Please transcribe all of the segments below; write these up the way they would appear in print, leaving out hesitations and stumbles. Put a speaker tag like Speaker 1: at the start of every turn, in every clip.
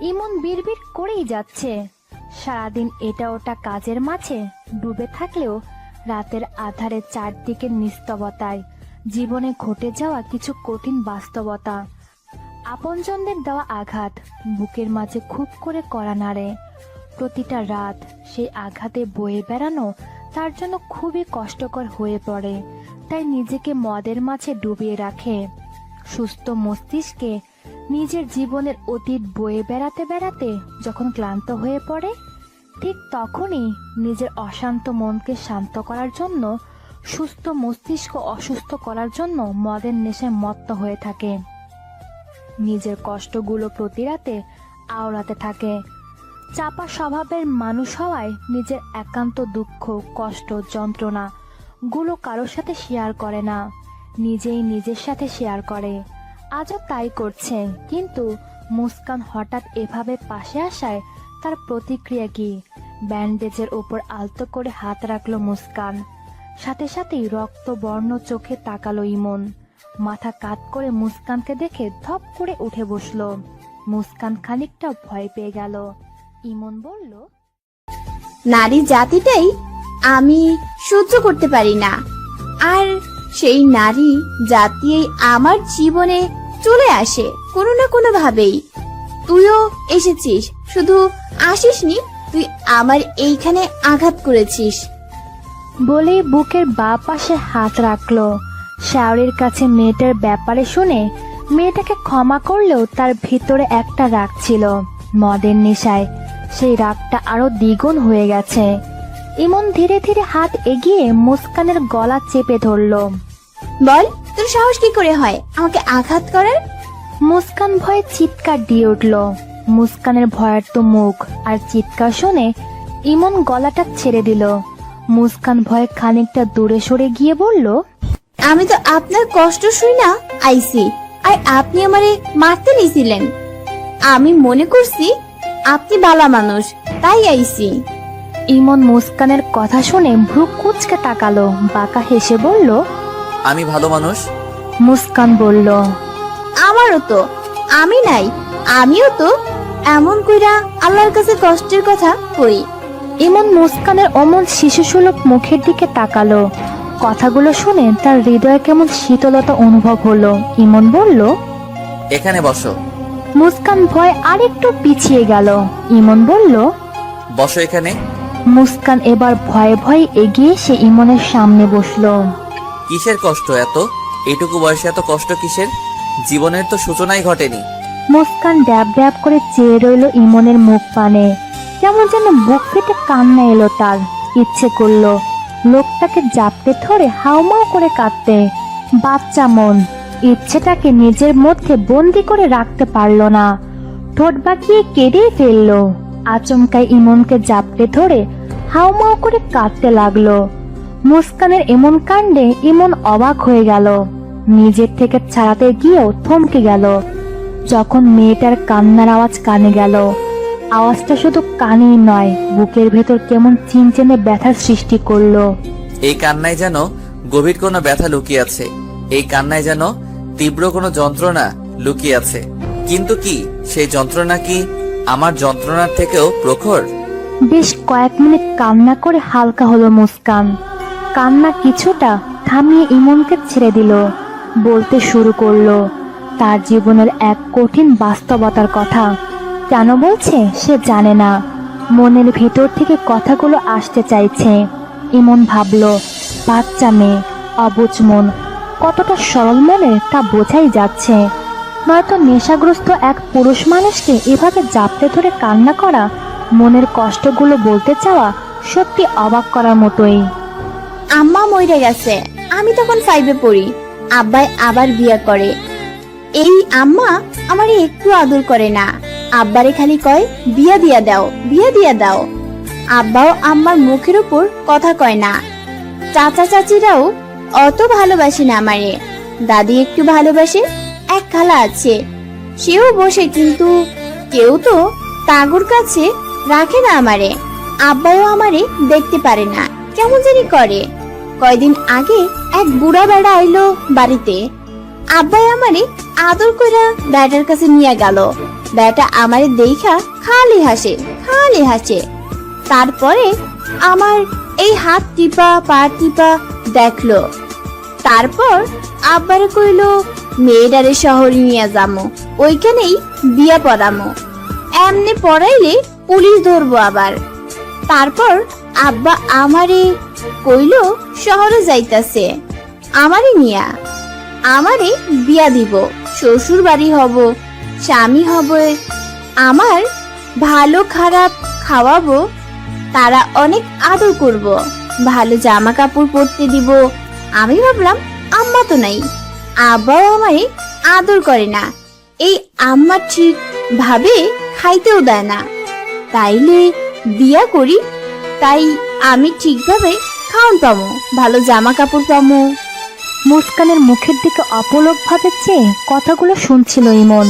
Speaker 1: ইমন বিড়বিড় করেই যাচ্ছে। সারাদিন এটা ওটা কাজের মাঝে ডুবে থাকলেও রাতের আধারে চারদিকে নিস্তবতায় জীবনে ঘটে যাওয়া কিছু কঠিন বাস্তবতা, আপনজনদের দেওয়া আঘাত বুকের মাঝে খুব করে কড়া নাড়ে। প্রতিটা রাত সেই আঘাতে বয়ে বেড়ানো তার জন্য খুবই কষ্টকর হয়ে পড়ে, তাই নিজেকে মদের মাঝে ডুবিয়ে রাখে। সুস্থ মস্তিষ্কে নিজের জীবনের অতীত বয়ে বেড়াতে বেড়াতে যখন ক্লান্ত হয়ে পড়ে, ঠিক তখনই নিজের অশান্ত মনকে শান্ত করার জন্য, সুস্থ মস্তিষ্ক অসুস্থ করার জন্য মদের নেশায় মত্ত হয়ে থাকে। নিজের কষ্টগুলো প্রতি রাতে আওড়াতে থাকে। চাপা স্বভাবের মানুষ হওয়ায় নিজের একান্ত দুঃখ, কষ্ট, যন্ত্রণা গুলো কারোর সাথে শেয়ার করে না, নিজেই নিজের সাথে শেয়ার করে। আজও তাই করছে, কিন্তু মুস্কান হঠাৎ এভাবে পাশে আসায় তার প্রতিক্রিয়া কি? ব্যান্ডেজের ওপর আলতো করে হাত রাখলো মুস্কান। সাথে সাথেই রক্তবর্ণ চোখে তাকালো ইমন। মাথা কাত করে মুস্কানকে দেখে ধপ করে উঠে বসলো। মুস্কান খানিকটা ভয় পেয়ে গেল। ইমন বলল,
Speaker 2: নারী জাতিটাই আমি সহ্য করতে পারি না, আর সেই নারী জাতি আমার জীবনে চলে আসে কোনো না কোনো ভাবেই। তুইও এসেছিস, শুধু আসিসনি, তুই আমার এইখানে আঘাত করেছিস।
Speaker 1: বলেই বুকের বাঁ পাশে হাত রাখলো। শাওরির কাছে মেয়েটার ব্যাপারে শুনে মেয়েটাকে ক্ষমা করলেও তার ভিতরে একটা রাগ ছিল। মদের নেশায় সেই রাগটা আরো দ্বিগুণ হয়ে গেছে। ইমন ধীরে ধীরে হাত এগিয়ে মুস্কানের গলা চেপে ধরলো।
Speaker 2: বল, তোর সাহস কি করে হয় আমাকে আঘাত করার?
Speaker 1: মুস্কান ভয়ে চিৎকার দিয়ে উঠল। মুস্কানের ভয়ার্ত মুখ আর চিৎকার শুনে ইমন গলাটা ছেড়ে দিল। মুস্কান ভয়ে খানিকটা দূরে সরে গিয়ে বলল,
Speaker 2: আমি তো আপনার কষ্ট শুই না আইসি, আর আপনি আমারে মারতে নিয়েছিলেন। আমি মনে করছি আপনি ভালো মানুষ, তাই আইসি।
Speaker 1: ইমন মুস্কানের কথা শুনে ভ্রু কুঁচকে তাকালো, বাঁকা হেসে বলল,
Speaker 3: আমি ভালো মানুষ?
Speaker 1: মুস্কান বলল,
Speaker 2: আমারও তো, আমি নাই, আমিও তো এমন কইরা আল্লাহর কাছে কষ্টের কথা কই।
Speaker 1: ইমন মুস্কানের অমন শিশুসুলভ মুখের দিকে তাকালো। কথাগুলো শুনে তার হৃদয়ে কেমন শীতলতা অনুভব হলো। ইমন বলল,
Speaker 3: এখানে বসো।
Speaker 1: মুস্কান ভয় আরেকটু পিছিয়ে গেল। ইমন বলল,
Speaker 3: বসো এখানে।
Speaker 1: মুস্কান এবার ভয়ে ভয়ে এগিয়ে এসে ইমনের সামনে বসলো।
Speaker 3: কিসের কষ্ট এত? এটুকু বয়সে এত কষ্ট কিসের? জীবনের তো সূচনাই ঘটেনি।
Speaker 1: মুস্কান ড্যাব ড্যাব করে চেয়ে রইল ইমনের মুখ পানে। কেমন যেন বুক ফেটে কান্না এলো তার। ইচ্ছে করলো লোকটাকে জাপটে ধরে হাউমাউ করে কাঁদতে। বাচ্চা মন ইচ্ছেটাকে নিজের মধ্যে বন্দি করে রাখতে পারল না, ঠোঁট বাঁকিয়ে কেঁদেই ফেললো। আচমকাই ইমনকে জাপটে ধরে হাউমাউ করে কাঁদতে লাগলো। মুস্কানের এমন কাণ্ডে ইমন অবাক হয়ে গেল। নিজের থেকে ছাড়াতে গিয়েও থমকে গেল। যখন মেয়েটার কান্নার আওয়াজ কানে গেল, আওয়াজটা শুধু কানেই নয়, বুকের ভেতর কেমন চিনচেনে ব্যথার সৃষ্টি করলো।
Speaker 3: এই কান্নায় যেন গভীর কোনো ব্যথা লুকিয়ে আছে। এই কান্নায় যেন তীব্র কোনো যন্ত্রণা লুকিয়ে আছে। কিন্তু কি সেই যন্ত্রণা কি আমার যন্ত্রণার থেকেও প্রখর?
Speaker 1: বেশ কয়েক মিনিট কান্না করে হালকা হলো মুস্কান। কান্না কিছুটা থামিয়ে ইমনকে ছেড়ে দিল। বলতে শুরু করলো তার জীবনের এক কঠিন বাস্তবতার কথা। কেন বলছে সে জানে না, মনের ভিতর থেকে কথাগুলো আসতে চাইছে। ইমন ভাবলো, বাচ্চা মেয়ে, অবুঝ মন, কতটা সরল মনে তা বোঝাই যাচ্ছে। নয়তো নেশাগ্রস্ত এক পুরুষ মানুষকে এভাবে জাপটে ধরে কান্না করা, মনের কষ্টগুলো বলতে চাওয়া সত্যি অবাক করার মতোই।
Speaker 2: আম্মা মরে গেছে, আমি তখন 5-এ পড়ি। আব্বাই আবার বিয়ে করে। এই আম্মা আমারে একটু আদর করে না, আব্বারে খালি কয় বিয়া দিয়া দাও, বিয়া দিয়া দাও। আব্বাও আম্মার মুখের উপর কথা কয় না। চাচা চাচিরাও অত ভালোবাসে না আমারে। দাদি একটু ভালোবাসে, এক খালা আছে, সেও বসে, কিন্তু কেউ তো তাগুর কাছে রাখে না আমারে। আব্বাও আমারে দেখতে পারে না, কেমন জানি করে। কয়দিন আগে এক বুড়া বেড়া আইলো বাড়িতে। আব্বাই আমারে আদর কইরা ব্যাটার কাছে নিয়ে গেল। ব্যাটা আমারে দেখা খালি হাসে। তারপরে আমার এই হাত টিপা পা টিপা দেখলো। তারপর আব্বারে কইলো মেয়েটারে শহরে নিয়ে যামো, ওইখানেই বিয়া পড়ামো, এমনি পড়াইলে পুলিশ ধরবো আবার। তারপর আব্বা আমারে কইলো শহরে যাইতাছে আমারে নিয়া, আমারে বিয়া দিব, শ্বশুর বাড়ি হব, স্বামী হবে, আমার ভালো খারাপ খাওয়াবো, তারা অনেক আদর করব, ভালো জামা কাপড় পরতে দিব। আমি ভাবলাম আম্মা তো নাই, আব্বাও আমারে আদর করে না, এই আম্মা ঠিক ভাবে খাইতেও দেয় না, তাইলে বিয়া করি, তাই আমি ঠিকভাবে খাওয়ান পামো, ভালো জামা কাপড় পামো।
Speaker 1: মুস্কানের মুখের দিকে অপলক ভাবে চেয়ে কথাগুলো শুনছিল ইমন।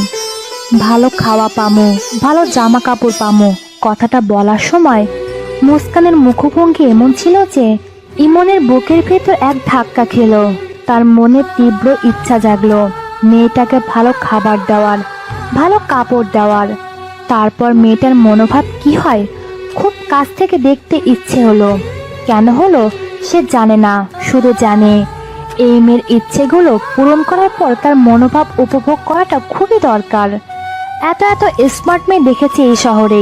Speaker 1: ভালো খাওয়া পামো, ভালো জামা কাপড় পামো, কথাটা বলার সময় মুস্কানের মুখভঙ্গি এমন ছিল যে ইমনের বুকের ভেতর এক ধাক্কা খেলো। তার মনে তীব্র ইচ্ছা জাগলো মেয়েটাকে ভালো খাবার দেওয়ার, ভালো কাপড় দেওয়ার। তারপর মেয়েটার মনোভাব কি হয় খুব কাছ থেকে দেখতে ইচ্ছে হলো। কেন হলো সে জানে না, শুধু জানে এই মেয়ের ইচ্ছেগুলো পূরণ করার পর তার মনোভাব উপভোগ করাটা খুবই দরকার। এত স্মার্ট মেয়ে দেখেছে এই শহরে।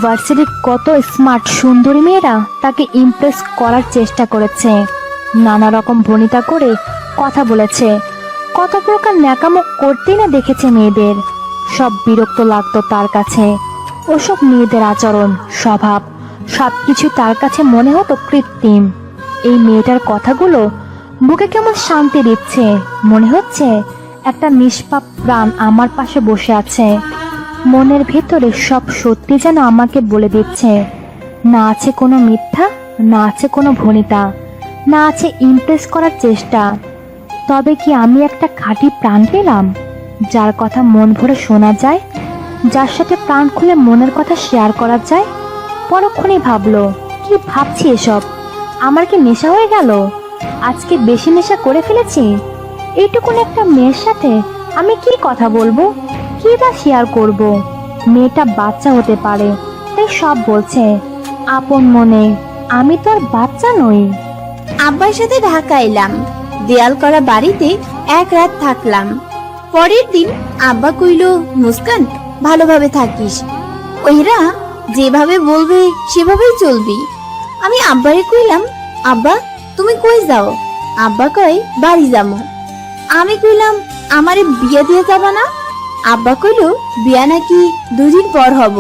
Speaker 1: ভার্সিটির কত স্মার্ট সুন্দরী মেয়েরা তাকে ইমপ্রেস করার চেষ্টা করেছে, নানা রকম ভনিতা করে কথা বলেছে, কত প্রকার ন্যাকামো করতেই না দেখেছে মেয়েদের। সব বিরক্ত লাগতো তার কাছে। ওসব মেয়েদের আচরণ, স্বভাব সবকিছু তার কাছে মনে হতো কৃত্রিম। এই মেয়েটার কথাগুলো বুকে কেমন শান্তি দিচ্ছে, মনে হচ্ছে একটা নিষ্পাপ প্রাণ আমার পাশে বসে আছে। মনের ভেতরে সব সত্যি যেন আমাকে বলে দিচ্ছে। না আছে কোনো মিথ্যা, না আছে কোনো ভনিতা, না আছে ইমপ্রেস করার চেষ্টা। তবে কি আমি একটা খাঁটি প্রাণ পেলাম, যার কথা মন ভরে শোনা যায়, যার সাথে প্রাণ খুলে মনের কথা শেয়ার করা যায়। পরক্ষণেই ভাবলো, কি ভাবছি এসব? আমার কি নেশা হয়ে গেল? আজকে বেশি নেশা করে ফেলেছি। এইটুকুন একটা মেয়ের সাথে আমি কি কথা বলবো, কি বা শেয়ার করব? মেয়েটা বাচ্চা হতে পারে তাই সব বলছে আপন মনে, আমি তো আর বাচ্চা নই।
Speaker 2: আব্বার সাথে ঢাকা এলাম, দেয়াল করা বাড়িতে এক রাত থাকলাম। পরের দিন আব্বা কইলো মুস্কান ভালোভাবে থাকিস, ওইরা যেভাবে বলবে সেভাবেই চলবি। আমি আব্বারে কইলাম আব্বা তুমি কই যাও? আব্বা কয় বাড়ি যামু। আমি কইলাম আমারে বিয়া দিয়ে যাবা না? আব্বা কইলো বিয়া নাকি 2 দিন পর হব,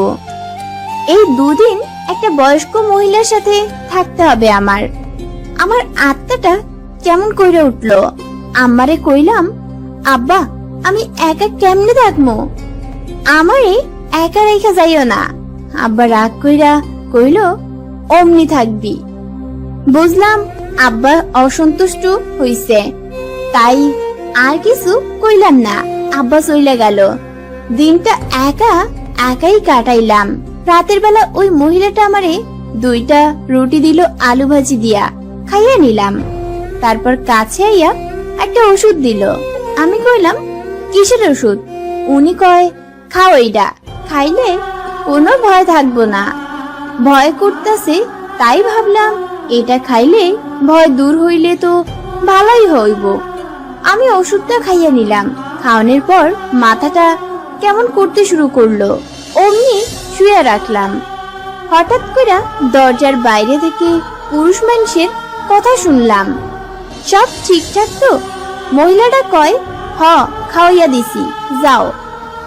Speaker 2: এই 2 দিন একটা বয়স্ক মহিলার সাথে থাকতে হবে আমার। আমার আত্মাটা কেমন কইরা উঠলো। আম্মারে কইলাম আব্বা আমি একা কেমনে থাকবো, আমারে একা রেখে যাইও না। আব্বা রাগ কইরা কইলো অমনি থাকবি। বুঝলাম আব্বা অসন্তুষ্ট হইছে, তাই আর কিছু কইলাম না। আব্বা চইলা গেল। দিনটা একাই কাটাইলাম। রাতের বেলা ওই মহিলাটা আমারে 2টা রুটি দিল আলু ভাজি দিয়া, খাইয়া নিলাম। তারপর কাছে আইয়া একটা ওষুধ দিল। আমি কইলাম কিসের ওষুধ? উনি কয় খাও এইটা, খাইলে কোনো ভয় থাকবো না। ভয় করতেছে তাই ভাবলাম এটা খাইলে ভয় দূর হইলে তো ভালোই হইব। আমি ওষুধটা খাইয়া নিলাম। খাওয়ানোর পর মাথাটা কেমন করতে শুরু করলো, অমনি শুয়ে রাখলাম। হঠাৎ করে দরজার বাইরে থেকে পুরুষ মানুষের কথা শুনলাম। সব ঠিকঠাক তো? মহিলাটা কয় হ খাওয়াইয়া দিছি, যাও।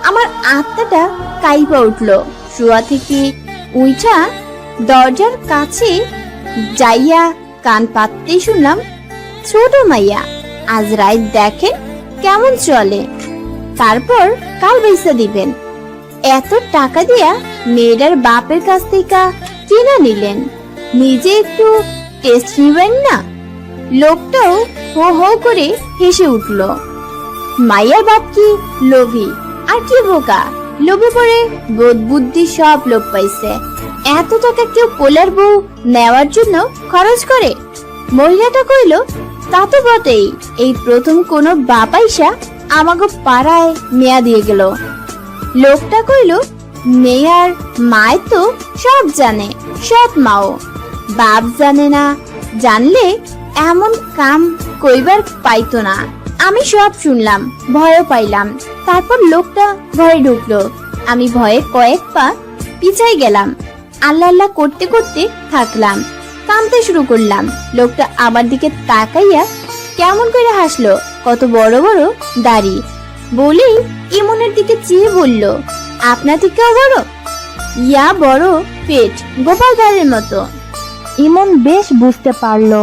Speaker 2: আমার আত্মাটা কাইপা উঠলো। শুয়া থেকে উইঠা দরজার কাছে যাইয়া কান পাততেই শুনলাম ছোট মাইয়া আজ রাত দেখেন কেমন চলে, তারপর কাল বেচা দিবেন। এত টাকা দিয়া মেয়েটার বাপের কাছ থেকে কিনা নিলেন, নিজে একটু টেস্ট নিবেন না? লোকটাও হো হো করে হেসে উঠল। মাইয়ার বাপ কি লোভী আর কি বোকা, লোভে পড়ে বোধ বুদ্ধি সব লোক পাইছে। এত টাকা কেউ কোলার বউ নেওয়ার জন্য খরচ করে? মহিলাটা কইল তা তো বটেই, এই প্রথম কোনো বাপাইসা আমাকে পাড়ায় মেয়া দিয়ে গেল। লোকটা কইল, মেয়ার মায় তো সব জানে, সব মাও, বাপ জানে না, জানলে এমন কাম কইবার পাইতো না। আমি সব শুনলাম, ভয়ও পাইলাম। তারপর লোকটা ঘরে ঢুকলো, আমি ভয়ে কয়েক পা পিছাই গেলাম। আল্লাহ আল্লাহ করতে করতে থাকলাম, কামতে শুরু করলাম। লোকটা আমার দিকে তাকাইয়া কেমন করে হাসলো, কত বড় বড় দাড়ি, বলেই ইমনের দিকে চেয়ে বলল, আপনার থেকেও বড়? ইয়া বড় পেট, গোপাল ভাঁড়ের মতো।
Speaker 1: ইমন বেশ বুঝতে পারলো,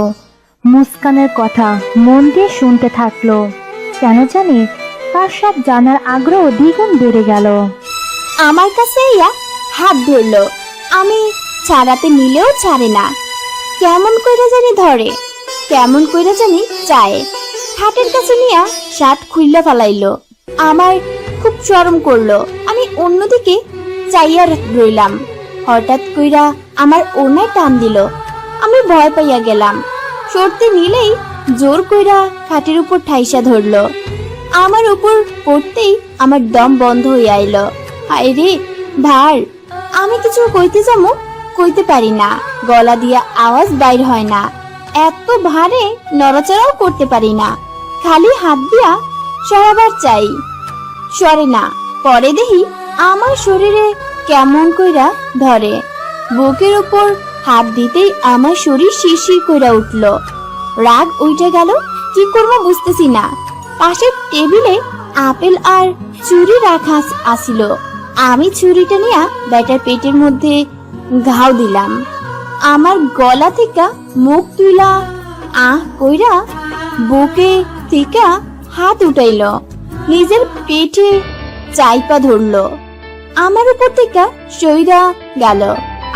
Speaker 1: মুস্কানের কথা মন দিয়ে শুনতে থাকলো। কেন জানি তার সব জানার আগ্রহ দ্বিগুণ বেড়ে গেল।
Speaker 2: আমার কাছে ইয়া হাত ধরলো, আমি ছাড়াতে নিলেও ছাড়ে না। কেমন কইরা জানি ধরে, কেমন কইরা জানি চায়। খাটের কাছে নিয়া শার্ট খুইল্লা ফালাইলো। আমার খুব শরম করলো, আমি অন্যদিকে চাইয়া রইলাম। হঠাৎ কইরা আমার ওনায় টান দিল, আমি ভয় পাইয়া গেলাম। সরতে নিলেই জোর কইরা খাটের উপর ঠাইসা ধরলো। আমার উপর পড়তেই আমার দম বন্ধ হইয়া আইলো। হায় রে ভার, আমি কিছু কইতে যাবো, কইতে পারি না, গলা দিয়া আওয়াজ বাইর হয় না। এত ভারে নড়াচড়াও করতে পারি না, খালি হাত দিয়া সরাবার চাই, সরে না। পরে দেখি আমার শরীরে কেমন কইরা ধরে, বুকের উপর হাত দিতেই আমার শরীর শিরশির কইরা উঠল। রাগ উঠে গেল, কি করবো বুঝতেছি না। পাশের টেবিলে আপেল আর চুরি রাখা আসিল। আমি ছুরিটা নিয়ে ব্যাটার পেটের মধ্যে ঘাও দিলাম। আমার গলা থেকে মুখ তুইলা আহ কইরা বুকে থেকে হাত উঠাইল, নিজের পেটে চাইপা ধরলো। আমার উপর থেকে সইরা গেল।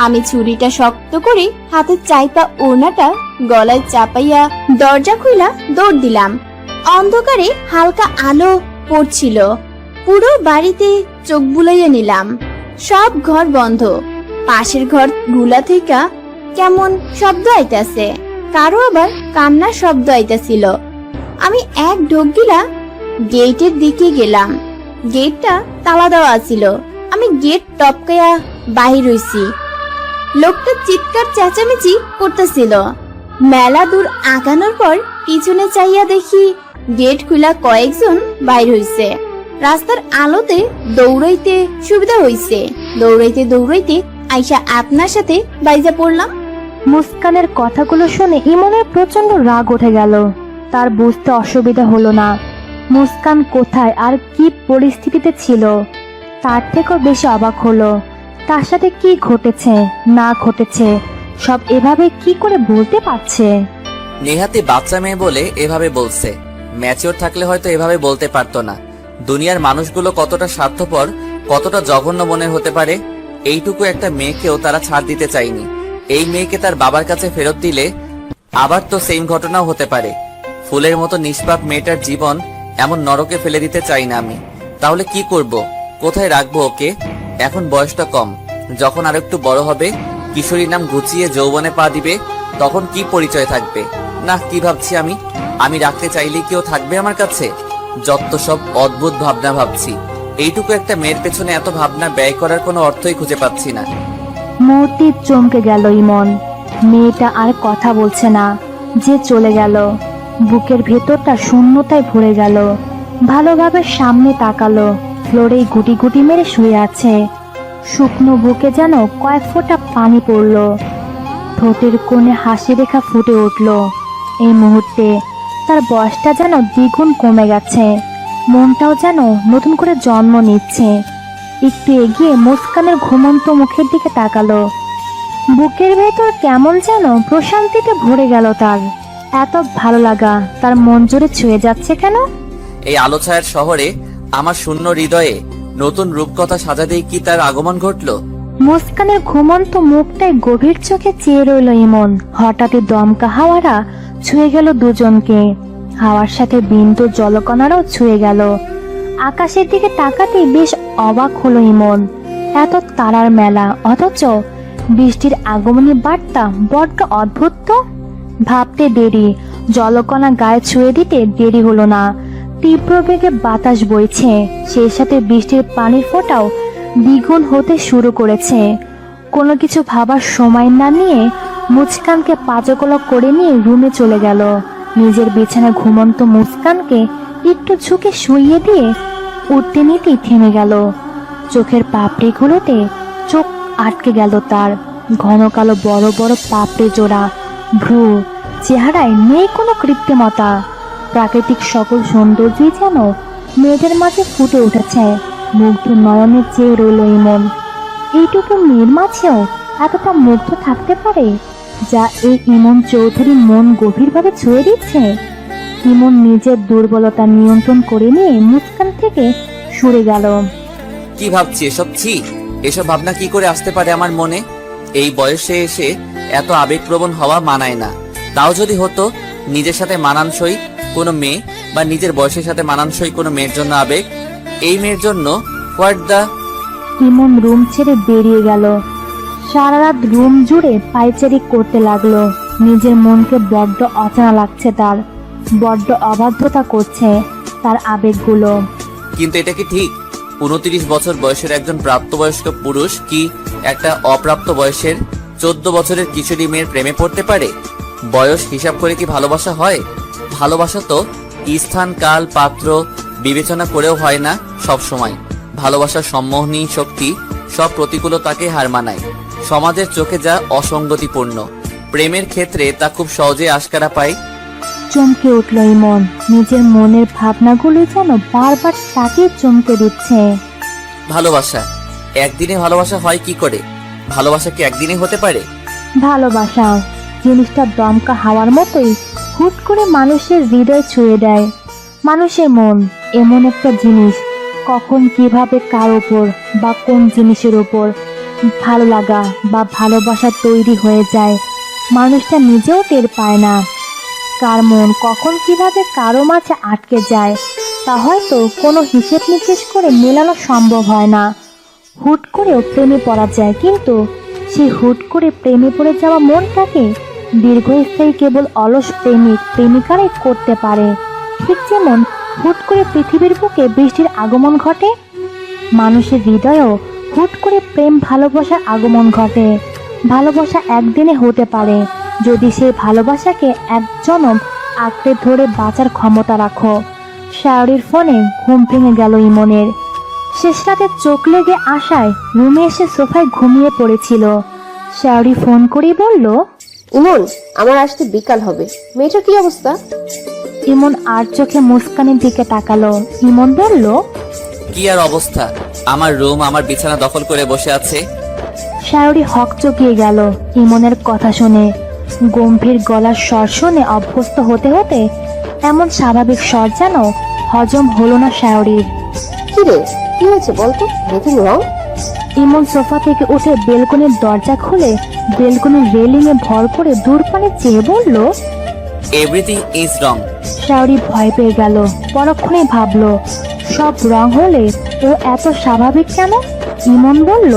Speaker 2: আমি ছুরিটা শক্ত করে হাতে চাইপা ওনাটা গলায় চাপাইয়া দরজা খুইলা দৌড় দিলাম। অন্ধকারে হালকা আলো পড়ছিল, পুরো বাড়িতে চোখ বুলাইয়া নিলাম। সব ঘর বন্ধ, পাশের ঘর গুলা থেকে কেমন শব্দ আইতাছে, কারো আবার কান্নার শব্দ আইতাছিল। আমি এক ঢোক গিলা গেটের দিকে গেলাম। গেটটা তালা দেওয়া ছিল। আমি গেট টপকাইয়া বাহির হইছি। লোকটা চিৎকার চেঁচামেচি করতেছিল। মেলা দূর আগানোর পর পিছনে চাইয়া দেখি গেট খুলা কয়েকজন বাইর হইছে। রাস্তার আলোতে দৌড়াইতে সুবিধা হইছে। দৌড়াইতে দৌড়াইতে আইসা আপনার সাথে বাইজা পড়লাম।
Speaker 1: মুস্কানের কথাগুলো শুনে ইমনের প্রচন্ড রাগ উঠে গেল। তার বুঝতে অসুবিধা হলো না মুস্কান কোথায় আর কি পরিস্থিতিতে ছিল। তার থেকেও বেশি অবাক হলো তার সাথে কি ঘটেছে না ঘটেছে সব এভাবে কি করে বলতে পারছে।
Speaker 3: নেহাতি বাচ্চা মেয়ে বলে এভাবে বলছে, ম্যাচিওর থাকলে হয়তো এভাবে বলতে পারতো না। দুনিয়ার মানুষগুলো কতটা স্বার্থপর, কতটা জঘন্য মনের হতে পারে। এইটুকু একটা মেয়েকেও তারা ছাড় দিতে চায়নি। এই মেয়েকে তার বাবার কাছে ফেরত দিলে আবার তো সেম ঘটনাও হতে পারে। ফুলের মতো নিষ্পাপ মেয়েটার জীবন এমন নরকে ফেলে দিতে চাই না আমি। তাহলে কি করব, কোথায় রাখবো ওকে? এখন বয়সটা কম, যখন আরেকটু বড় হবে, কিশোরী নাম গুছিয়ে যৌবনে পা দিবে, তখন কি পরিচয় থাকবে? না, কি ভাবছি আমি রাখতে চাইলেই কেউ থাকবে আমার কাছে? যত সব অদ্ভুত ভাবনা ভাবছি। এইটুকু একটা মেয়ের পেছনে এত ভাবনা ব্যয় করার কোনো অর্থই খুঁজে পাচ্ছি না।
Speaker 1: মুহূর্তে চমকে গেল ইমন। মেয়েটা আর কথা বলছে না, যে চলে গেল। বুকের ভেতরটা শূন্যতায় ভরে গেল। ভালোভাবে সামনে তাকালো, ফ্লোরে গুটি গুটি মেরে শুয়ে আছে। শুকনো বুকে যেন কয়েক ফোঁটা পানি পড়ল। ঠোঁটের কোণে হাসি রেখা ফুটে উঠল। এই মুহূর্তে তার বয়সটা যেন দ্বিগুণ কমে গেছে, মনটাও যেন নতুন করে জন্ম নিচ্ছে। একটু এগিয়ে মুস্কানের ঘুমন্ত মুখের দিকে তাকালো। বুকের ভেতর কেমন যেন প্রশান্তিতে ভরে গেল তার। এত ভালো লাগা তার মন জুড়ে ছুঁয়ে যাচ্ছে কেন?
Speaker 3: এই আলো ছায়ার শহরে আমার শূন্য হৃদয়ে নতুন রূপকথা সাজাতেই কি তার আগমন ঘটলো?
Speaker 1: মুস্কানের ঘুমন্ত মুখটাই গভীর চোখে চেয়ে রইল ইমন। হঠাৎই দমকা হাওয়াটা ছুঁয়ে গেল দুজনকে। হাওয়ার সাথে বিন্দু জলকণারও ছুঁয়ে গেল। আকাশের দিকে তাকাতেই বেশ অবাক হলো ইমন। এত তারার মেলা, অথচ বৃষ্টির আগমনী বার্তা বড্ড অদ্ভুত তো। ভাবতে দেরি, জলকণা গায়ে ছুঁয়ে দিতে দেরি হলো না। তীব্র বেগে বাতাস বইছে, সেই সাথে বৃষ্টির পানির ফোঁটাও দ্বিগুণ হতে শুরু করেছে। কোনো কিছু ভাবার সময় না নিয়ে মুস্কানকে পাজকলক করে নিয়ে রুমে চলে গেল। নিজের বিছানায় ঘুমন্ত মুস্কানকে একটু ঝুঁকে শুইয়ে দিয়ে উঠতে নিতেই থেমে গেল। চোখের পাপড়িগুলোতে চোখ আটকে গেল তার। ঘন কালো বড় বড় পাপড়ি জোড়া, ভ্রু, চেহারায় নেই কোনো কৃত্রিমতা। প্রাকৃতিক সকল সৌন্দর্যই যেন মেয়েদের মাঝে ফুটে উঠেছে। মুগ্ধ নয়নে চেয়ে রইল ইমন। এইটুকু মেয়ের মাঝেও এতটা মুগ্ধ থাকতে পারে, যা এই ইমন চৌধুরী মন গভীরভাবে ছুঁয়ে দিচ্ছে। ইমন নিজের দুর্বলতা নিয়ন্ত্রণ করে নিয়ে মুস্কান থেকে সরে গেল।
Speaker 3: কি ভাবছি এসব? এসব ভাবনা কি করে আসতে পারে আমার মনে? এই বয়সে এসে এত আবেগপ্রবণ হওয়া মানায় না। তাও যদি হতো নিজের সাথে মানানসই কোনো মেয়ে বা নিজের বয়সের সাথে মানানসই কোনো মেয়ের জন্য আবেগ, এই মেয়ের জন্য হোয়াট দা।
Speaker 1: ইমন রুম ছেড়ে বেরিয়ে গেল। সারা রাত রুম জুড়ে পায়চারি করতে লাগলো। নিজের মনকে বড্ড অচেনা লাগছে তার, বড্ড অবাধ্যতা করছে তার আবেগগুলো।
Speaker 3: কিন্তু এটা কি ঠিক? 29 বছর বয়সের একজন প্রাপ্তবয়স্ক পুরুষ কি একটা অপ্রাপ্ত বয়সের 14 বছরের কিশোরী মেয়ের প্রেমে পড়তে পারে? বয়স হিসাব করে কি ভালোবাসা হয়? ভালোবাসা তো স্থান, কাল, পাত্র বিবেচনা করেও হয় না সব সময়। ভালোবাসার সম্মোহনী শক্তি সব প্রতিকূলতাকে হার মানায়। সমাজের চোখে যা অসঙ্গতিপূর্ণ, প্রেমের ক্ষেত্রে তা খুব সহজে আশকারা পায়।
Speaker 1: চমকে উঠল ইমন। নিজের মনের ভাবনাগুলো যেন বারবার তাকে চমকে দিচ্ছে।
Speaker 3: ভালোবাসা একদিনে ভালোবাসা হয় কি করে? ভালোবাসা কি একদিনে হতে পারে?
Speaker 1: ভালোবাসা জিনিসটা দমকা হাওয়ার মতোই হুট করে মানুষের হৃদয় ছুঁয়ে দেয়। মানুষের মন এমন একটা জিনিস, কখন কিভাবে কার ওপর বা কোন জিনিসের ওপর ভালো লাগা বা ভালোবাসা তৈরি হয়ে যায়, মানুষটা নিজেও টের পায় না। কার মন কখন কিভাবে কারো মাঝে আটকে যায় তা হয়তো কোনো হিসেব নিকেশ করে মেলানো সম্ভব হয় না। হুট করেও প্রেমে পড়া যায়, কিন্তু সেই হুট করে প্রেমে পড়ে যাওয়া মনটাকে দীর্ঘস্থায়ী কেবল অলস প্রেমিক প্রেমিকারাই করতে পারে। ঠিক যেমন হুট করে পৃথিবীর বুকে বৃষ্টির আগমন ঘটে, মানুষের হৃদয়েও হুট করে প্রেম ভালোবাসার আগমন ঘটে। ভালোবাসা একদিনে হতে পারে যদি সেই ভালোবাসাকে এক জনম আঁকড়ে ধরে বাঁচার ক্ষমতা রাখো। শাওরির ফোনে ঘুম ভেঙে গেল ইমনের। শেষ রাতে চোখ লেগে আসায় রুমে এসে সোফায় ঘুমিয়ে পড়েছিল। শাওরি ফোন করে বলল,
Speaker 4: ইমন, আমার আসতে বিকাল হবে। মেয়েটার কি অবস্থা?
Speaker 1: ইমন আর চোখে মুস্কানের দিকে তাকালো। ইমন বলল,
Speaker 3: কি আর অবস্থা? আমার রুম, আমার বিছানা দখল করে বসে আছে।
Speaker 1: শাওরি হকচকিয়ে গেল ইমনের কথা শুনে। গম্ভীর গলার স্বর শুনে অভ্যস্ত হতে হতে এমন স্বাভাবিক স্বর যেন হজম হলো না শাওরির।
Speaker 4: কি রে, কি হয়েছে বলতো? Anything wrong?
Speaker 1: ইমন সোফা থেকে উঠে বেলকনির দরজা খুলে বেলকনির রেলিংয়ে ভর করে দূর পানে চেয়ে বলল,
Speaker 3: এভরিথিং ইজ রং।
Speaker 1: শাওরি ভয় পেয়ে গেল। পরক্ষণে ভাবলো, সব রং হলে ও এত স্বাভাবিক কেন? ইমন বলল,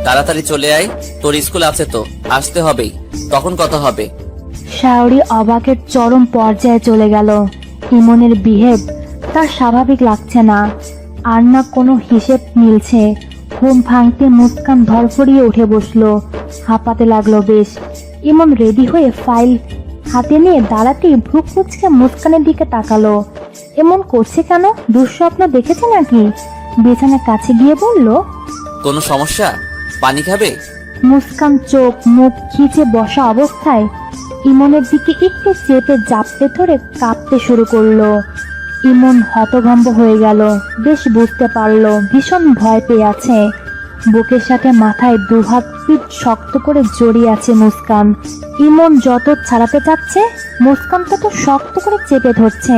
Speaker 3: তাড়াতাড়ি চলে আয়, তোর স্কুল আছে তো, আসতে হবেই। তখন কথা হবে।
Speaker 1: শাওরি অবাকের চরম পর্যায়ে চলে গেল। ইমনের বিহেভ তার স্বাভাবিক লাগছে না, আর না কোনো হিসেব মিলছে। ঘুম ভাঙতে মুস্কান ধরফড়িয়ে উঠে বসলো, হাঁপাতে লাগলো বেশ। ইমন রেডি হয়ে ফাইল হাতে নিয়ে দাঁড়াতেই ভ্রু কুঁচকে মুস্কানের দিকে তাকালো। এমন করছে কেন? দুঃস্বপ্ন দেখেছে নাকি? বিছানার কাছে গিয়ে বলল,
Speaker 3: কোনো সমস্যা? পানি খাবে?
Speaker 1: মুস্কান চোখ মুখ খিচে বসা অবস্থায় ইমনের দিকে একটু চেপে জাপটে ধরে কাঁপতে শুরু করলো। ইমন হতভম্ব হয়ে গেল। বেশ বুঝতে পারলো ভীষণ ভয় পেয়ে আছে। বুকের সাথে মাথায় দুহাত পিঠ শক্ত করে জড়িয়ে আছে মুস্কান। ইমন যত ছাড়াতে চাচ্ছে মুস্কান তত শক্ত করে চেপে ধরছে।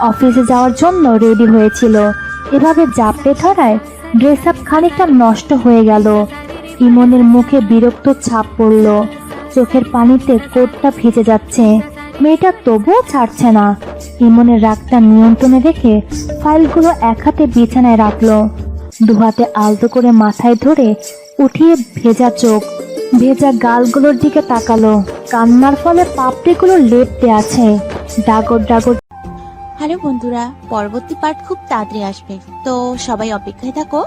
Speaker 1: অফিসে যাওয়ার জন্য রেডি হয়েছিল, এভাবে জাপটে ধরায় ড্রেস আপ খানিকটা নষ্ট হয়ে গেল। ইমনের মুখে বিরক্ত ছাপ পড়ল। চোখের পানিতে কোটটা ভিজে যাচ্ছে। মেয়েটা তবুও ছাড়ছে না। ইমনের রাগটা নিয়ন্ত্রণে রেখে ফাইলগুলো এক হাতে বিছানায় রাখলো, দুহাতে আলতো করে মাথায় ধরে উঠিয়ে ভেজা চোখ ভেজা গালগুলোর দিকে তাকালো। কান্নার ফলে পাপড়িগুলো লেপ্টে আছে, ডাগর ডাগর।
Speaker 5: হ্যালো বন্ধুরা, পরবর্তী পার্ট খুব তাড়াতাড়ি আসবে, তো সবাই অপেক্ষায় থাকো।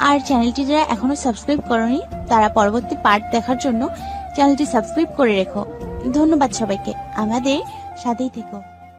Speaker 5: আর চ্যানেলটি যারা এখনো সাবস্ক্রাইব করনি তারা পরবর্তী পার্ট দেখার জন্য চ্যানেলটি সাবস্ক্রাইব করে রেখো। ধন্যবাদ সবাইকে, আমাদের সাথেই থেকো।